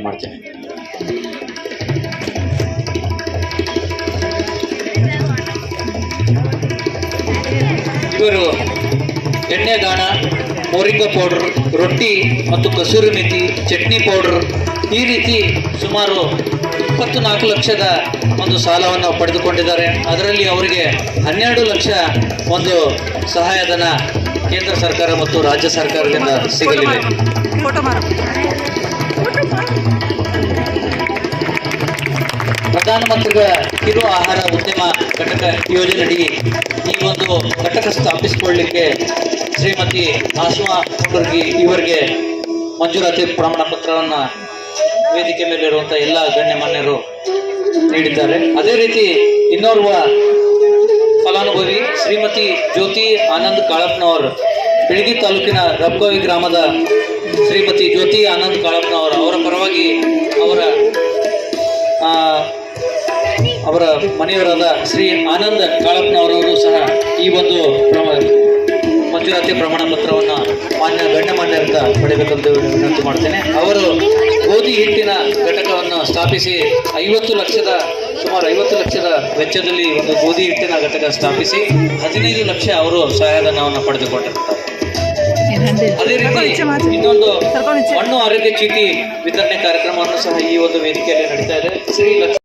ಮಾಡ್ತೇನೆ. ಇವರು ಎಣ್ಣೆಗಾಣ, moringa powder, ರೊಟ್ಟಿ ಮತ್ತು ಕಸೂರಿ ಮೇಥಿ, ಚಟ್ನಿ ಪೌಡರ್ ಈ ರೀತಿ ಸುಮಾರು 24 ಲಕ್ಷದ ಒಂದು ಸಾಲವನ್ನು ಪಡೆದುಕೊಂಡಿದ್ದಾರೆ. ಅದರಲ್ಲಿ ಅವರಿಗೆ 12 ಲಕ್ಷ ಒಂದು ಸಹಾಯಧನ ಕೇಂದ್ರ ಸರ್ಕಾರ ಮತ್ತು ರಾಜ್ಯ ಸರ್ಕಾರದಿಂದ ಸಿಗಲಿದೆ. ಪ್ರಧಾನಮಂತ್ರಿಗಳ ಕಿರು ಆಹಾರ ಉದ್ಯಮ ಘಟಕ ಯೋಜನೆಯಡಿ ಈ ಒಂದು ಘಟಕ ಸ್ಥಾಪಿಸಿಕೊಳ್ಳಲಿಕ್ಕೆ ಶ್ರೀಮತಿ ಆಸ್ಮಾ ಕುಂಡರ್ಗಿ ಇವರಿಗೆ ಮಂಜೂರಾತಿ ಪ್ರಮಾಣ ಪತ್ರವನ್ನು ವೇದಿಕೆ ಮೇಲಿರುವಂಥ ಎಲ್ಲ ಗಣ್ಯಮಾನ್ಯರು ನೀಡಿದ್ದಾರೆ. ಅದೇ ರೀತಿ ಇನ್ನೋರ್ವ ಫಲಾನುಭವಿ ಶ್ರೀಮತಿ ಜ್ಯೋತಿ ಆನಂದ್ ಕಾಳಪ್ಪನವರು, ಬಿಳಗಿ ತಾಲೂಕಿನ ರಬ್ಗವಿ ಗ್ರಾಮದ ಶ್ರೀಮತಿ ಜ್ಯೋತಿ ಆನಂದ್ ಕಾಳಪ್ಪನವರು, ಅವರ ಪರವಾಗಿ ಅವರ ಮನೆಯವರಾದ ಶ್ರೀ ಆನಂದ್ ಕಾಳಪ್ಪನವರವರು ಸಹ ಈ ಒಂದು ಮಂಜೂರಾತಿ ಪ್ರಮಾಣ ಪತ್ರವನ್ನು ಗಣ್ಯಮಾನ್ಯರಿಂದ ಪಡೆಯಬೇಕಂತ ವಿನಂತಿ ಮಾಡ್ತೇನೆ. ಅವರು ಗೋಧಿ ಹಿಟ್ಟಿನ ಘಟಕವನ್ನು ಸ್ಥಾಪಿಸಿ ಸುಮಾರು 50 ಲಕ್ಷದ ವೆಚ್ಚದಲ್ಲಿ ಒಂದು ಗೋಧಿ ಹಿಟ್ಟಿನ ಘಟಕ ಸ್ಥಾಪಿಸಿ 15 ಲಕ್ಷ ಅವರು ಸಹಾಯಧನವನ್ನು ಪಡೆದುಕೊಂಡಿರ್ತಾರೆ. ಅದೇ ರೀತಿ ಇನ್ನೊಂದು ಮಣ್ಣು ಆರೋಗ್ಯ ಚೀಟಿ ವಿತರಣೆ ಕಾರ್ಯಕ್ರಮವನ್ನು ಸಹ ಈ ಒಂದು ವೇದಿಕೆಯಲ್ಲಿ ನಡೀತಾ ಇದೆ.